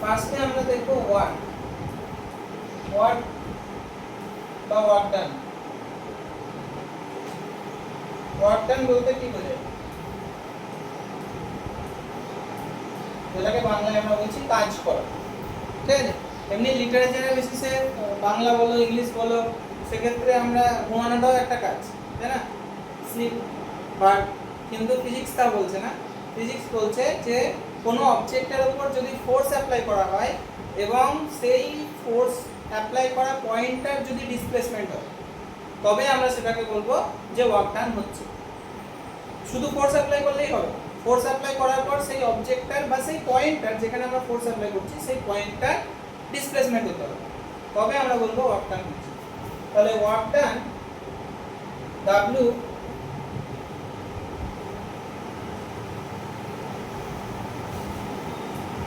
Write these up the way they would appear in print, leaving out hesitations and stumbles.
ফার্স্টে আমরা দেখব ওয়ার্ক বা ওয়ার্ক ডান। ওয়ার্ক ডান বলতে কি বোঝায়? যেটাকে বাংলায় আমরা বলছি কাজ করা, ঠিক আছে? এমনি লিটারেচারের বেসিসে বাংলা বলো ইংলিশ বলো, সেক্ষেত্রে আমরা ঘুমানোটাও একটা কাজ, তাই না? স্লিপ। বাট কিন্তু ফিজিক্স তা বলছে না। ফিজিক্স বলছে যে কোনো অবজেক্টের উপর যদি ফোর্স অ্যাপ্লাই করা হয় এবং সেই ফোর্স অ্যাপ্লাই করা পয়েন্টটার যদি ডিসপ্লেসমেন্ট হয়, তবে আমরা সেটাকে বলবো যে ওয়ার্ক ডান হচ্ছে। শুধু ফোর্স অ্যাপ্লাই করলেই হবে? ফোর্স অ্যাপ্লাই করার পর সেই অবজেক্টটার বা সেই পয়েন্টটার, যেখানে আমরা ফোর্স অ্যাপ্লাই করছি সেই পয়েন্টটার ডিসপ্লেসমেন্ট হতে হবে, তবে আমরা বলবো ওয়ার্ক ডান হচ্ছে। তাহলে work done W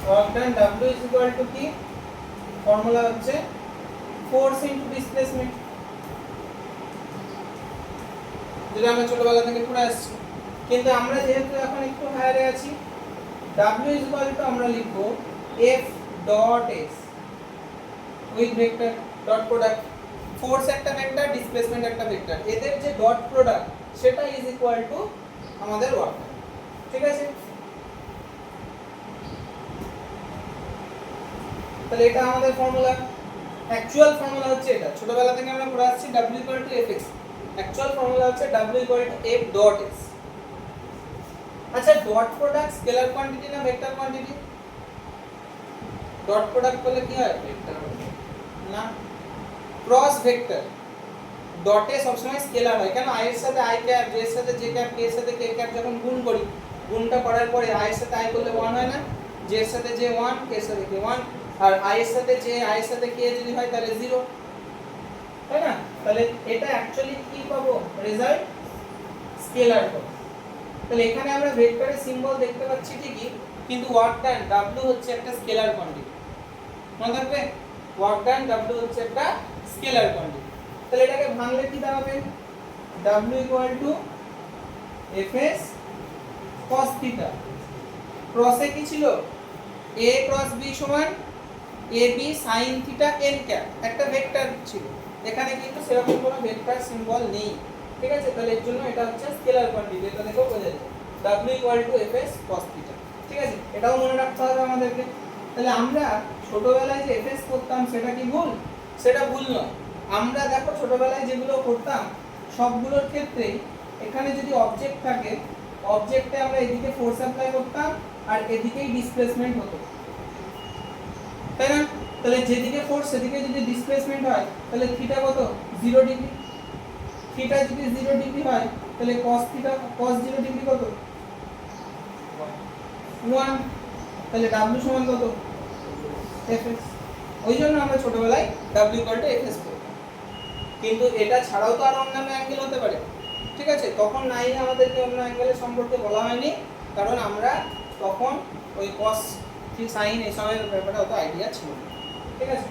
work done W is equal to কি? ফর্মুলা হচ্ছে ফোর্স ইনটু ডিসপ্লেসমেন্ট, যেটা আমরা ছোটবেলা থেকে পড়ে আসছি। কিন্তু আমরা যেহেতু এখন একটু হায়ারে আছি, W is equal to আমরা লিখব F dot S with vector dot product. Force একটা ভেক্টর, ডিসপ্লেসমেন্ট একটা ভেক্টর, এদের যে ডট প্রোডাক্ট সেটা ইজ ইকুয়াল টু আমাদের ওয়ার্ক। ঠিক আছে? তাহলে এটা আমাদের ফর্মুলা। অ্যাকচুয়াল ফর্মুলা হচ্ছে এটা, ছোটবেলা থেকে আমরা পড়ে আসছি W equal two Fx। Actual formula হচ্ছে W equal two F dot S। আচ্ছা, ডট প্রোডাক্ট স্কেলার কোয়ান্টিটি না ভেক্টর কোয়ান্টিটি? ডট প্রোডাক্ট করলে কি হয়? ভেক্টর না, ক্রস ভেক্টর। ডটে সবসময় স্কেলার হয়। কেন? i এর সাথে i ক্যাপ, j এর সাথে j ক্যাপ, k এর সাথে k ক্যাপ যখন গুণ করি, গুণটা করার পরে i এর সাথে i করলে 1 হয় না? j এর সাথে j 1, k এর সাথে k 1, আর i এর সাথে j, i এর সাথে k যদি হয় তাহলে 0, তাই না? তাহলে এটা অ্যাকচুয়ালি কি পাবো? রেজাল্ট স্কেলার পাবো। তাহলে এখানে আমরা ভেক্টরের সিম্বল দেখতে পাচ্ছি ঠিকই, কিন্তু ওয়ার্ক ডান W হচ্ছে একটা স্কেলার কোয়ান্টিটি। মনে থাকবে? ওয়ার্ক ডান W হচ্ছে একটা স্কেলার কোয়ান্টিটি। তাহলে এটাকে ভাঙলে কি দাঁড়াবে? W equal to Fs cos theta. ক্রসে কি ছিল? A ক্রস B সমান AB sin theta n cap, একটা ভেক্টর ছিল। এখানে কিন্তু সেরকম কোনো ভেক্টর সিম্বল নেই। ঠিক আছে? তাহলে এর জন্য এটা হচ্ছে স্কেলার কোয়ান্টিটি। এটা দেখো বোঝা যায় W equal to Fs cos theta. ঠিক আছে? এটাও মনে রাখতে হবে আমাদেরকে। তাহলে আমরা ছোটবেলায় যে Fs করতাম সেটা কি ভুল? সেটা ভুল নয়। আমরা দেখো ছোটবেলায় যেগুলো করতাম সবগুলোর ক্ষেত্রেই এখানে যদি অবজেক্ট থাকে, অবজেক্টে আমরা এদিকে ফোর্স অ্যাপ্লাই করতাম আর এদিকেই ডিসপ্লেসমেন্ট হতো, তাই না? তাহলে যেদিকে ফোর্স সেদিকে যদি ডিসপ্লেসমেন্ট হয় তাহলে থিটা কত? 0 ডিগ্রি। থিটা যদি 0 ডিগ্রি হয় তাহলে cos থিটা cos 0 ডিগ্রি কত? 1। তাহলে W সমান কত? Fs। ওই জন্য আমরা ছোটবেলায় W ইকুয়াল টু Fs করতাম। কিন্তু এটা ছাড়াও তো আর অন্যান্য অ্যাঙ্গেল হতে পারে। ঠিক আছে? তখন নাই আমাদেরকে অন্য অ্যাঙ্গেলের সম্পর্কে বলা হয়নি, কারণ আমরা তখন ওই cos sin এসবের ব্যাপারে অত আইডিয়া ছিল না। ঠিক আছে?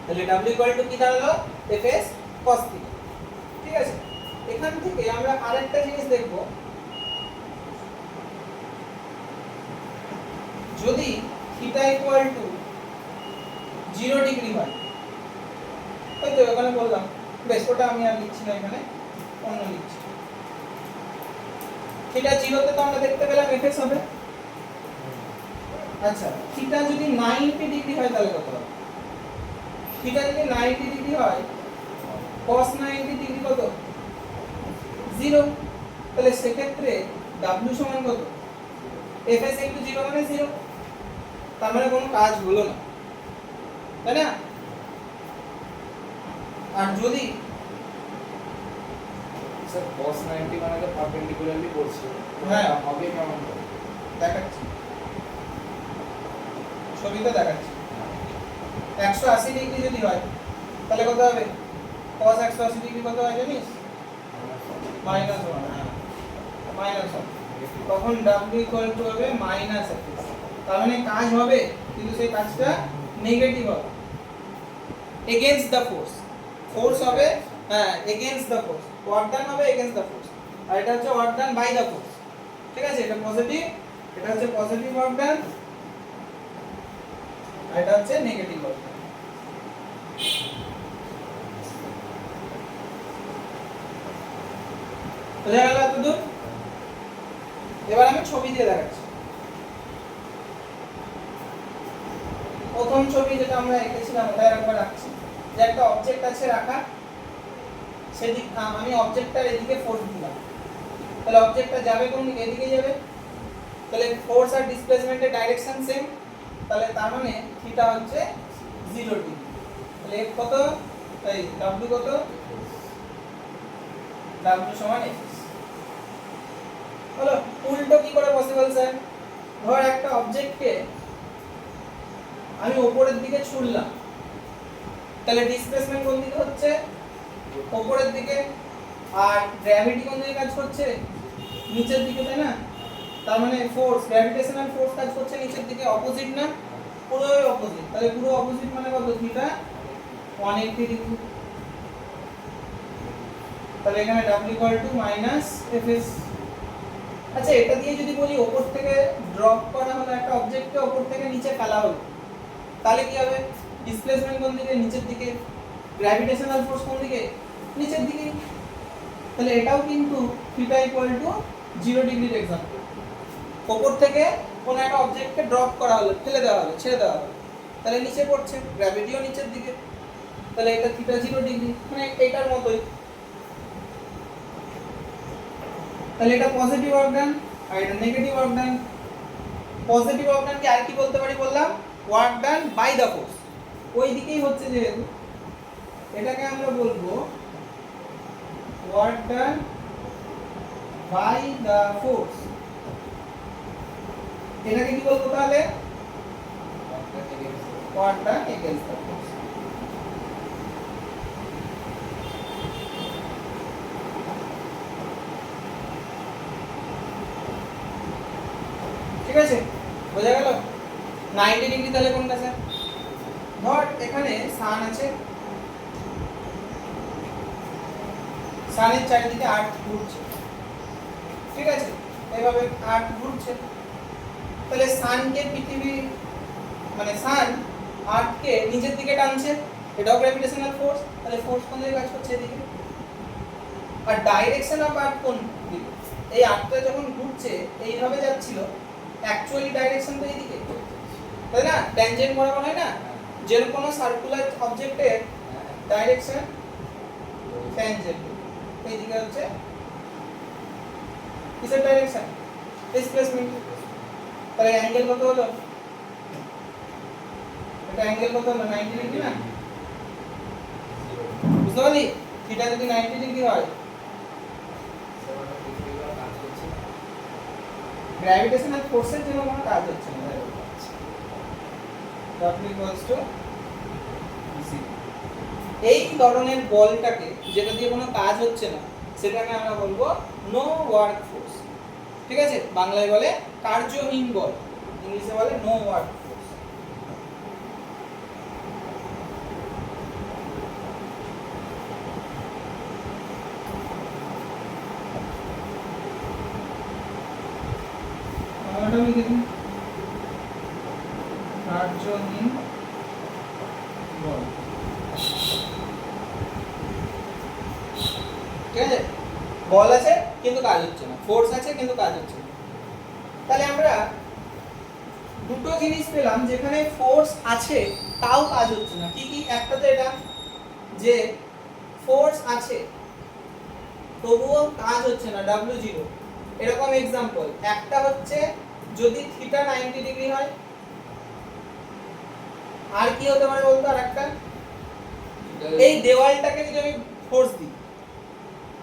তাহলে W ইকুয়াল টু কি দাঁড়ালো? Fs cos θ। ঠিক আছে? এখান থেকে আমরা আরেকটা জিনিস দেখব, যদি থিটা ইকুয়াল টু 0 ডিগ্রি হয়, ওই তো এখানে বললাম, বেশ ওটা আমি আর লিখছি না, এখানে অন্য লিখছি। থিটা 0 তে তো আমরা দেখতে পেলাম Fs হবে। আচ্ছা, থিটা যদি 90 ডিগ্রি হয় তাহলে কত হবে? থিটা যদি 90 ডিগ্রি হয়, cos 90 ডিগ্রি কত? 0। তাহলে সেক্ষেত্রে W সমান কত? Fs * 0 মানে 0। তার মানে কোনো কাজ হলো না, তাই না? আর যদি স্যার cos 90 মানে তো পারপেন্ডিকুলারলি পড়ছে, হ্যাঁ হবে কেমন করে? দেখাচ্ছি, ছবিতে দেখাচ্ছি। 180 ডিগ্রি যদি হয় তাহলে কত হবে? cos 180 ডিগ্রি কত হয় জানিস? -1। হ্যাঁ, -1। তখন W ইকুয়াল টু হবে -Fs। তার মানে কাজ হবে, কিন্তু সেই কাজটা নেগেটিভ হবে, এগেইনস্ট দ্য ফোর্স। ফোর্স হবে, হ্যাঁ, against the force. Work done হবে এগেইনস্ট দ্য ফোর্স, আর এটা হচ্ছে work done by the force. ঠিক আছে? এটা পজিটিভ, এটা হচ্ছে পজিটিভ ওয়ার্ক ডান, আর এটা হচ্ছে নেগেটিভ ওয়ার্ক ডান। বোঝা গেল এতদূর? এবার আমি ছবি দিয়ে দেখাচ্ছি। প্রথম ছবি যেটা আমরা এঁকেছিলাম ওটা একবার রাখছি, যে একটা অবজেক্ট আছে রাখা, সেদিক আমি অবজেক্টটার এদিকে ফোর্স দিলাম, তাহলে অবজেক্টটা যাবে কোন দিকে? এদিকে যাবে। তাহলে ফোর্স আর ডিসপ্লেসমেন্টের ডাইরেকশন সেম, তাহলে তার মানে থিটা হচ্ছে 0 ডিগ্রি। তাহলে f কত, এই w কত, w সমান f। হলো। উল্টো কি করে পসিবল স্যার? ধর একটা অবজেক্টকে আমি উপরের দিকে ছুড়লাম, তাহলে ডিসপ্লেসমেন্ট কোন দিকে হচ্ছে? উপরের দিকে। আর গ্র্যাভিটি কোন দিকে কাজ করছে? নিচের দিকে, তাই না? তার মানে ফোর্স, গ্র্যাভিটেশনাল ফোর্স কাজ করছে নিচের দিকে, অপোজিট না? পুরোই অপোজিট। তাহলে পুরো অপোজিট মানে কত? Theta 180 degree. তাহলে এখানে w -fs। আচ্ছা, এটা দিয়ে যদি বলি উপর থেকে ড্রপ করা হলো একটা অবজেক্টকে, উপর থেকে নিচে ফেলা হলো, তাহলে কি হবে? ডিসপ্লেসমেন্ট কোন দিকে? নিচের দিকে। গ্র্যাভিটেশনাল ফোর্স কোন দিকে? নিচের দিকে। তাহলে এটাও কিন্তু থিটা 0 ডিগ্রির এক্সাম্পল। উপর থেকে কোন একটা অবজেক্টকে ড্রপ করা হলো, ফেলে দেওয়া হলো, ছেড়ে দেওয়া হলো, তাহলে নিচে পড়ছে, গ্র্যাভিটিও নিচের দিকে, তাহলে এটা থিটা 0 ডিগ্রি, মানে এটার মতোই। তাহলে এটা পজিটিভ ওয়ার্ক ডান আর এটা negative work done. Positive work done কি আর কি বলতে পারি বললাম? Work done by the force. ওই দিকেই হচ্ছে যেহেতু, এটাকে আমরা বলবো work done by the force. এটাকে কি বলবো তাহলে? Work done against the force. ঠিক আছে, বোঝা গেল? 90 ডিগ্রি তাহলে কোনটা স্যার? ধর এখানে সান আছে, সানের চারিদিকে আর্থ ঘুরছে, ঠিক আছে, এইভাবে আর্থ ঘুরছে, তাহলে সানকে পৃথিবী মানে সান আর্থকে নিচের দিকে টানছে, এটাও গ্র্যাভিটেশনাল ফোর্স। তাহলে ফোর্স কোন দিকে কাজ করছে? এদিকে। আর ডাইরেকশন অফ আর্থ কোন দিকে? এই আর্থটা যখন ঘুরছে এইভাবে যাচ্ছিল, অ্যাকচুয়ালি ডাইরেকশন তো এইদিকে, তাই না? ট্যানজেন্ট বরাবর হয় না? যে কোনো সার্কুলার অবজেক্টের ডাইরেকশন ট্যানজেন্ট, এইদিকে হচ্ছে কিসের ডাইরেকশন? ডিসপ্লেসমেন্ট। তাহলে অ্যাঙ্গেল কত হলো? এটা অ্যাঙ্গেল কত হলো? 90 ডিগ্রি না? বুঝতে পারলি? থিটা যদি 90 ডিগ্রি হয়, গ্র্যাভিটেশনাল ফোর্সের জন্য কোনো কাজ হচ্ছে না। এই ধরনের বলটাকে, যেটা দিয়ে কোনো কাজ হচ্ছে না, সেটাকে আমরা বলবো নো ওয়ার্ক ফোর্স। ঠিক আছে, বাংলায় বলে কার্যহীন বল, ইংলিশে বলে নো ওয়ার্ক ফোর্স। আমি দেখুন কার্যহীন বল, ঠিক আছে? বল আছে কিন্তু কাজ হচ্ছে না, ফোর্স আছে কিন্তু কাজ হচ্ছে না। তাহলে আমরা দুটো জিনিস পেলাম যেখানে ফোর্স আছে তাও কাজ হচ্ছে না। কি কি? একটা তো এটা যে ফোর্স আছে তবুও কাজ হচ্ছে না, W0, এরকম एग्जांपल। একটা হচ্ছে যদি থিটা 90 ডিগ্রি হয়, আর কি হতে পারে বলতো? আরেকটা, এই দেওয়ালটাকে যদি আমি ফোর্স দিই,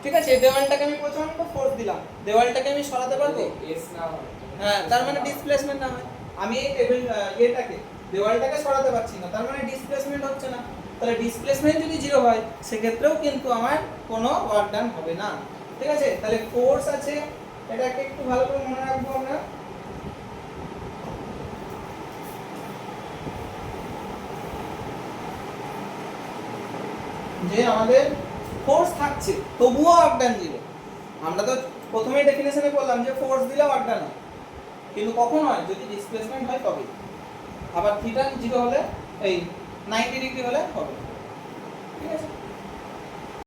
ঠিক আছে, এই দেওয়ালটাকে আমি প্রচন্ড ফোর্স দিলাম, দেওয়ালটাকে আমি সরাতে পারবো? এস না হয়, হ্যাঁ, তার মানে ডিসপ্লেসমেন্ট না হয়। আমি এই টেবিল এটাকে দেওয়ালটাকে সরাতে পারছি না, তার মানে ডিসপ্লেসমেন্ট হচ্ছে না। তাহলে ডিসপ্লেসমেন্ট যদি 0 হয়, সেক্ষেত্রেও কিন্তু আমার কোনো ওয়ার্ক ডান হবে না। ঠিক আছে, তাহলে ফোর্স আছে, এটাকে একটু ভালো করে মনে রাখবো আমরা। যে আমাদের ফোর্স থাকছে তবুও ওয়ার্ক ডান 0। আমরা তো প্রথমেই ডেফিনেশনে বললাম যে ফোর্স দিলে ওয়ার্ক ডান হয়, কিন্তু কখন হয়? যদি ডিসপ্লেসমেন্ট হয় তবে। আবার থিটা 0 হলে এই 90 ডিগ্রি হলে হবে ঠিক আছে